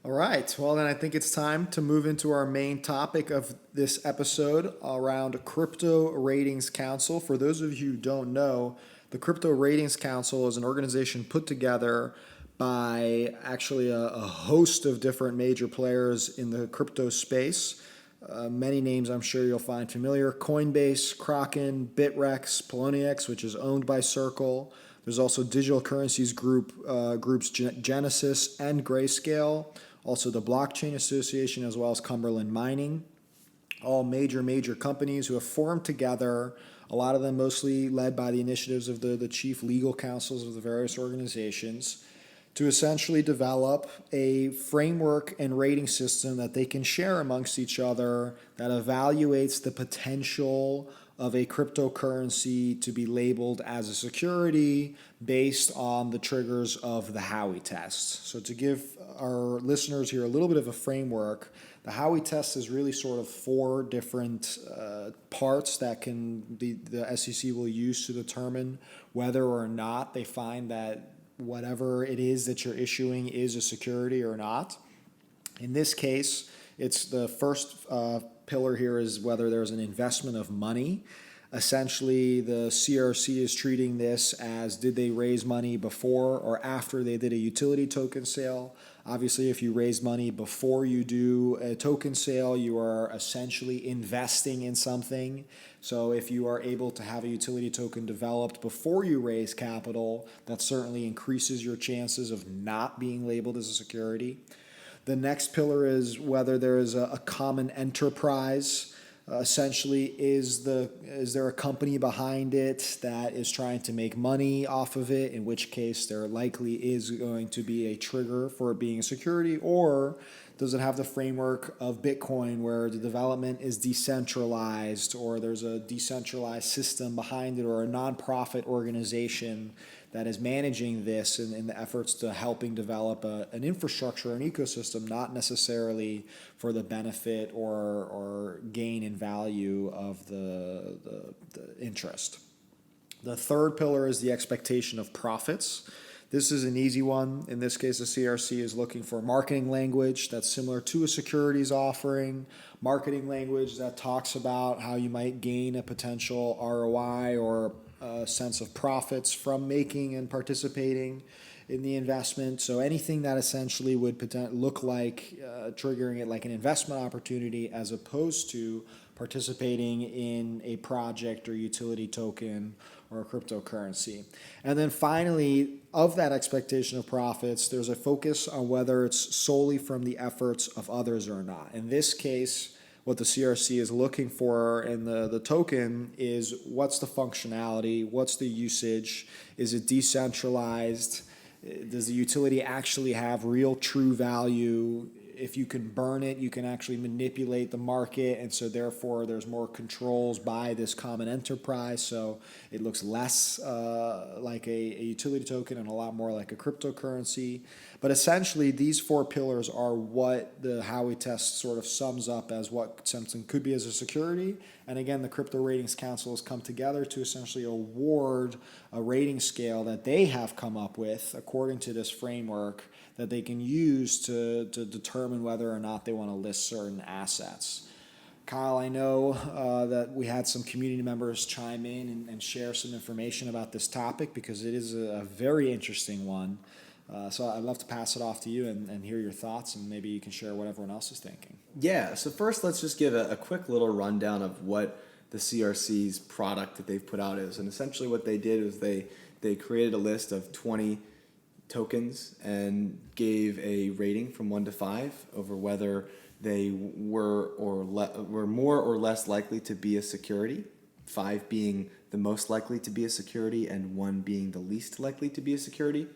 All right. Well, then I think it's time to move into our main topic of this episode around Crypto Ratings Council. For those of you who don't know, the Crypto Ratings Council is an organization put together by actually a host of different major players in the crypto space. Many names I'm sure you'll find familiar: Coinbase, Kraken, Bitrex, Poloniex, which is owned by Circle. There's also digital currencies groups Genesis and Grayscale, also the Blockchain Association, as well as Cumberland Mining. All major companies who have formed together, a lot of them mostly led by the initiatives of the chief legal councils of the various organizations, to essentially develop a framework and rating system that they can share amongst each other that evaluates the potential of a cryptocurrency to be labeled as a security based on the triggers of the Howey test. So to give our listeners here a little bit of a framework, the Howey test is really sort of four different parts that the SEC will use to determine whether or not they find that whatever it is that you're issuing is a security or not. In this case, it's the first pillar here is whether there's an investment of money. Essentially, the CRC is treating this as, did they raise money before or after they did a utility token sale? Obviously, if you raise money before you do a token sale, you are essentially investing in something. So if you are able to have a utility token developed before you raise capital, that certainly increases your chances of not being labeled as a security. The next pillar is whether there is a common enterprise. Essentially, is there a company behind it that is trying to make money off of it, in which case there likely is going to be a trigger for it being a security, or does it have the framework of Bitcoin where the development is decentralized, or there's a decentralized system behind it, or a nonprofit organization that is managing this in the efforts to helping develop an infrastructure, an ecosystem, not necessarily for the benefit or gain in value of the interest. The third pillar is the expectation of profits. This is an easy one. In this case, the CRC is looking for marketing language that's similar to a securities offering, marketing language that talks about how you might gain a potential ROI or a sense of profits from making and participating in the investment. So anything that essentially would look like triggering it like an investment opportunity as opposed to participating in a project or utility token or a cryptocurrency. And then finally, of that expectation of profits, there's a focus on whether it's solely from the efforts of others or not. In this case, what the CRC is looking for in the token is what's the functionality, what's the usage, is it decentralized, does the utility actually have real true value? If you can burn it, you can actually manipulate the market, and so therefore there's more controls by this common enterprise, so it looks less like a utility token and a lot more like a cryptocurrency. But essentially, these four pillars are what the Howey test sort of sums up as what something could be as a security. And again, the Crypto Ratings Council has come together to essentially award a rating scale that they have come up with according to this framework that they can use to determine whether or not they want to list certain assets. Kyle, I know that we had some community members chime in and share some information about this topic because it is a very interesting one. So I'd love to pass it off to you and hear your thoughts, and maybe you can share what everyone else is thinking. Yeah, so first let's just give a quick little rundown of what the CRC's product that they've put out is. And essentially what they did is they created a list of 20 tokens and gave a rating from 1 to 5 over whether they were more or less likely to be a security, 5 being the most likely to be a security and 1 being the least likely to be a security.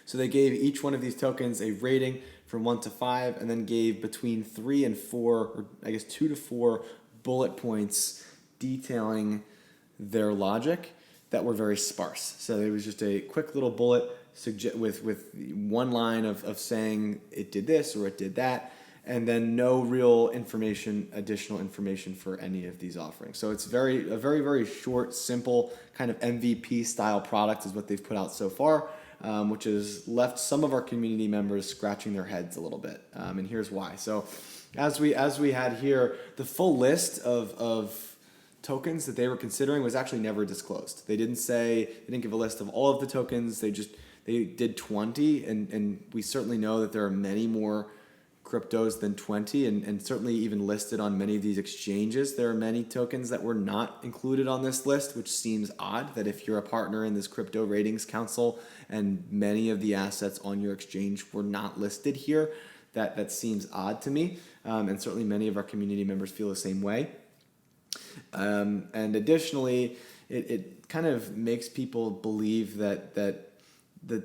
So they gave each one of these tokens a rating from 1 to 5 and then gave between 3 and 4, or I guess 2 to 4 bullet points detailing their logic that were very sparse. So it was just a quick little bullet with one line of saying it did this or it did that, and then no real additional information for any of these offerings. So it's a very short, simple kind of MVP style product is what they've put out so far. which has left some of our community members scratching their heads a little bit. And here's why. So as we had here, the full list of tokens that they were considering was actually never disclosed. They didn't give a list of all of the tokens. They did 20, and we certainly know that there are many more cryptos than 20, and certainly even listed on many of these exchanges. There are many tokens that were not included on this list, which seems odd that if you're a partner in this crypto ratings council and many of the assets on your exchange were not listed here, that seems odd to me. And certainly many of our community members feel the same way. And additionally, it kind of makes people believe that the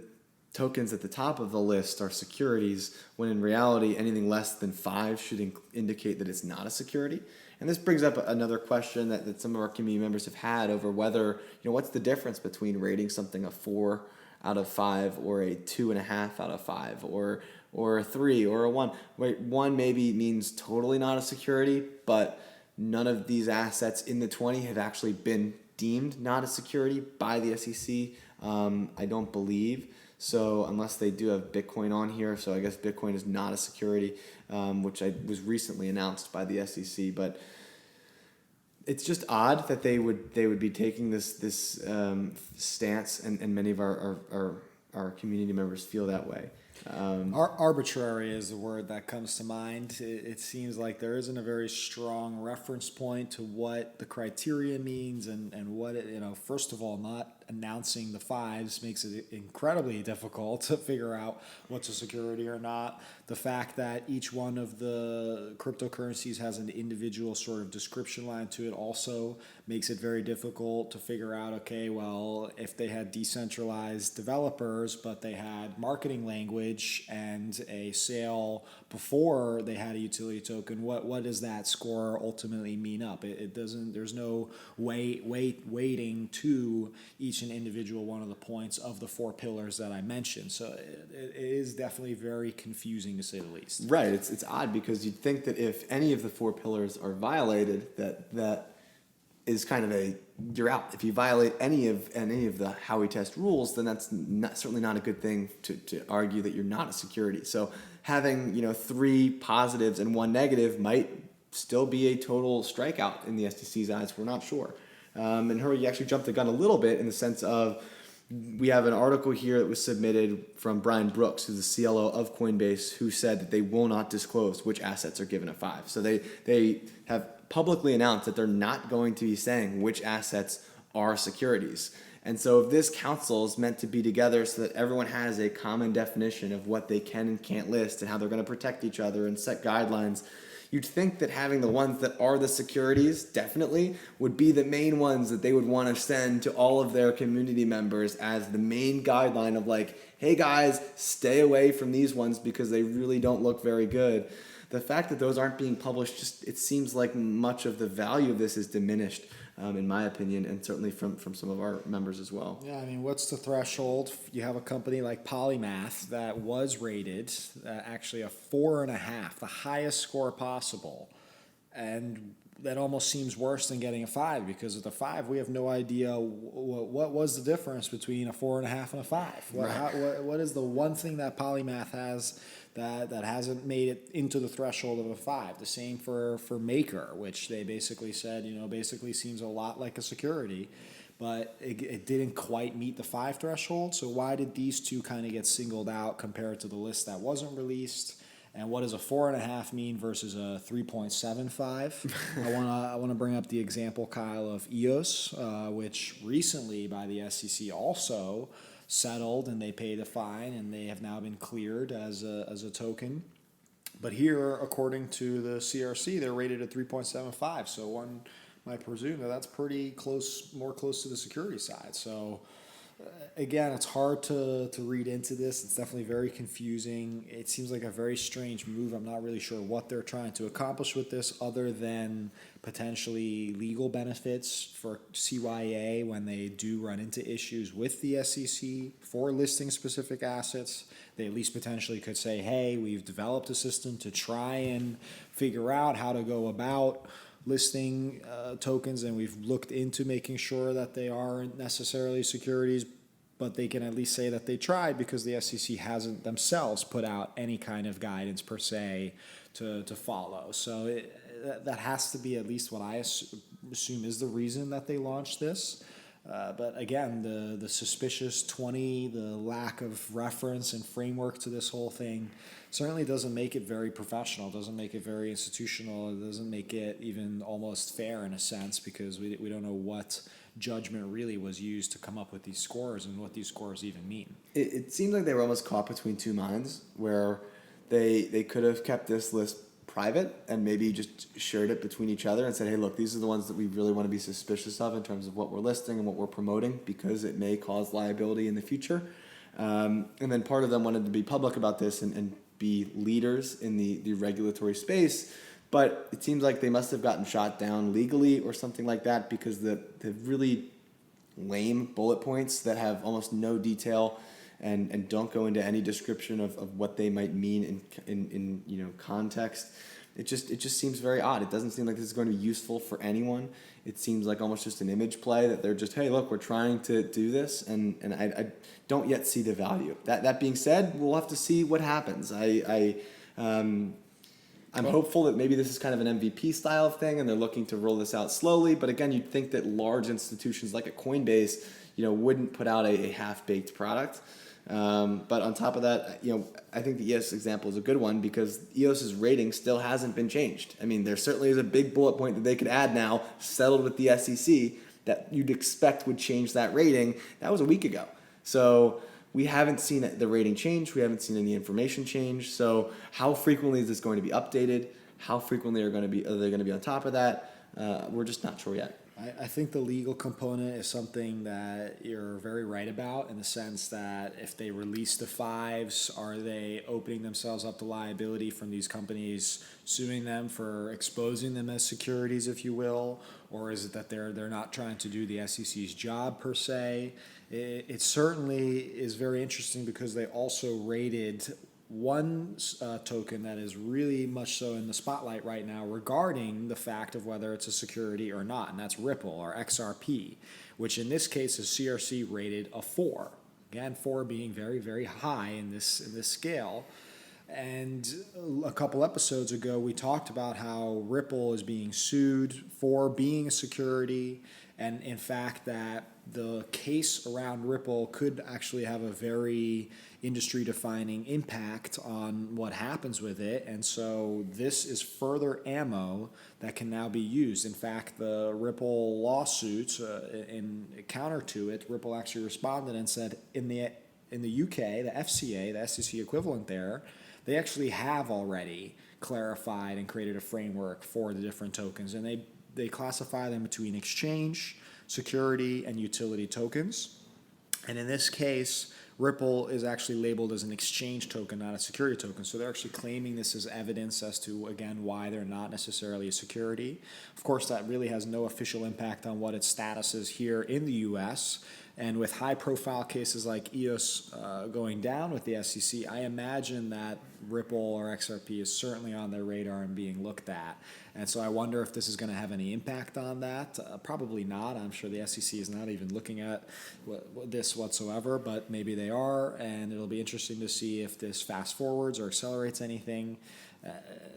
tokens at the top of the list are securities, when in reality anything less than 5 should indicate that it's not a security. And this brings up another question that some of our community members have had over whether, what's the difference between rating something a 4 out of 5 or a 2.5 out of 5 or a 3 or a 1. Wait, 1 maybe means totally not a security, but none of these assets in the 20 have actually been deemed not a security by the SEC. I don't believe. So unless they do have Bitcoin on here, so I guess Bitcoin is not a security, which was recently announced by the SEC. But it's just odd that they would be taking this stance, and many of our community members feel that way. Arbitrary is the word that comes to mind. It seems like there isn't a very strong reference point to what the criteria means and what it, first of all, not announcing the 5s makes it incredibly difficult to figure out what's a security or not. The fact that each one of the cryptocurrencies has an individual sort of description line to it also makes it very difficult to figure out, okay, well, if they had decentralized developers, but they had marketing language and a sale before they had a utility token, what does that score ultimately mean up? It doesn't, there's no weighting to each and individual one of the points of the 4 pillars that I mentioned. So it is definitely very confusing to say the least. Right. It's odd because you'd think that if any of the 4 pillars are violated, that is kind of you're out. If you violate any of the Howey test rules, then that's certainly not a good thing to argue that you're not a security. So having 3 positives and 1 negative might still be a total strikeout in the SEC's eyes. We're not sure. And Herwig actually jumped the gun a little bit in the sense of, we have an article here that was submitted from Brian Brooks, who's the CLO of Coinbase, who said that they will not disclose which assets are given a 5. So they have publicly announced that they're not going to be saying which assets are securities. And so if this council is meant to be together so that everyone has a common definition of what they can and can't list and how they're going to protect each other and set guidelines, you'd think that having the ones that are the securities definitely would be the main ones that they would want to send to all of their community members as the main guideline of like, hey guys, stay away from these ones because they really don't look very good. The fact that those aren't being published, it seems like much of the value of this is diminished, in my opinion, and certainly from some of our members as well. Yeah, I mean, what's the threshold? You have a company like Polymath that was rated actually a 4.5, the highest score possible, and that almost seems worse than getting a 5, because at the 5 we have no idea what was the difference between a 4.5 and a 5. What is the one thing that Polymath has that hasn't made it into the threshold of a 5? The same for Maker, which they basically said, basically seems a lot like a security, but it didn't quite meet the 5 threshold. So why did these two kind of get singled out compared to the list that wasn't released? And what does a 4.5 mean versus a 3.75? I want to bring up the example, Kyle, of EOS, which recently by the SEC also settled, and they paid a fine, and they have now been cleared as a token. But here, according to the CRC, they're rated at 3.75. So one might presume that's pretty close, more close to the security side. So again, it's hard to read into this. It's definitely very confusing. It seems like a very strange move. I'm not really sure what they're trying to accomplish with this other than potentially legal benefits for CYA when they do run into issues with the SEC for listing specific assets. They at least potentially could say, hey, we've developed a system to try and figure out how to go about listing tokens, and we've looked into making sure that they aren't necessarily securities, but they can at least say that they tried because the SEC hasn't themselves put out any kind of guidance per se to follow. So that has to be at least what I assume is the reason that they launched this. But again, the suspicious 20, the lack of reference and framework to this whole thing certainly doesn't make it very professional, doesn't make it very institutional, it doesn't make it even almost fair in a sense, because we don't know what judgment really was used to come up with these scores and what these scores even mean. It seemed like they were almost caught between two minds, where they could have kept this list private and maybe just shared it between each other and said, hey, look, these are the ones that we really want to be suspicious of in terms of what we're listing and what we're promoting, because it may cause liability in the future. And then part of them wanted to be public about this and be leaders in the regulatory space. But it seems like they must have gotten shot down legally or something like that, because the really lame bullet points that have almost no detail and don't go into any description of what they might mean in context. It just seems very odd. It doesn't seem like this is going to be useful for anyone. It seems like almost just an image play that they're just, hey, look, we're trying to do this, and I don't yet see the value. That being said, we'll have to see what happens. I'm hopeful that maybe this is kind of an MVP style of thing, and they're looking to roll this out slowly. But again, you'd think that large institutions like a Coinbase, wouldn't put out a half-baked product. But on top of that, I think the EOS example is a good one, because EOS's rating still hasn't been changed. I mean, there certainly is a big bullet point that they could add now, settled with the SEC, that you'd expect would change that rating. That was a week ago. So we haven't seen the rating change. We haven't seen any information change. So how frequently is this going to be updated? How frequently are they going to be on top of that? We're just not sure yet. I think the legal component is something that you're very right about, in the sense that if they release the fives, are they opening themselves up to liability from these companies suing them for exposing them as securities, if you will? Or is it that they're not trying to do the SEC's job per se? It certainly is very interesting, because they also rated one token that is really much so in the spotlight right now regarding the fact of whether it's a security or not, and that's Ripple, or XRP, which in this case is CRC rated a 4. Again, 4 being very, very high in this scale. And a couple episodes ago, we talked about how Ripple is being sued for being a security, and in fact that the case around Ripple could actually have a very industry-defining impact on what happens with it. And so this is further ammo that can now be used. In fact, the Ripple lawsuit, in counter to it, Ripple actually responded and said in the UK, the FCA, the SEC equivalent there, they actually have already clarified and created a framework for the different tokens. And they classify them between exchange, security, and utility tokens. And in this case, Ripple is actually labeled as an exchange token, not a security token. So they're actually claiming this as evidence as to, again, why they're not necessarily a security. Of course, that really has no official impact on what its status is here in the US. And with high-profile cases like EOS going down with the SEC, I imagine that Ripple or XRP is certainly on their radar and being looked at. And so I wonder if this is going to have any impact on that. Probably not. I'm sure the SEC is not even looking at this whatsoever, but maybe they are, and it'll be interesting to see if this fast forwards or accelerates anything.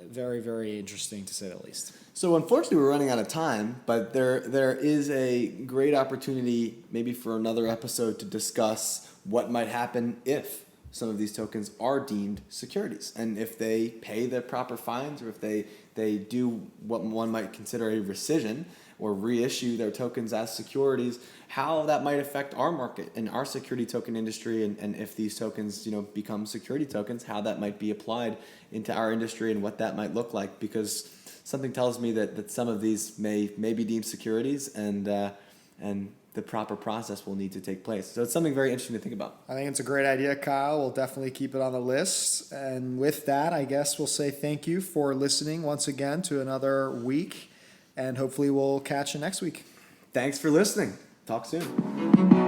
Very, very interesting to say the least. So unfortunately, we're running out of time, but there is a great opportunity maybe for another episode to discuss what might happen if some of these tokens are deemed securities, and if they pay the proper fines, or if they do what one might consider a rescission or reissue their tokens as securities, how that might affect our market and our security token industry, and if these tokens become security tokens, how that might be applied into our industry and what that might look like, because something tells me that some of these may be deemed securities, and the proper process will need to take place. So it's something very interesting to think about. I think it's a great idea, Kyle. We'll definitely keep it on the list. And with that, I guess we'll say thank you for listening once again to another week, and hopefully we'll catch you next week. Thanks for listening. Talk soon.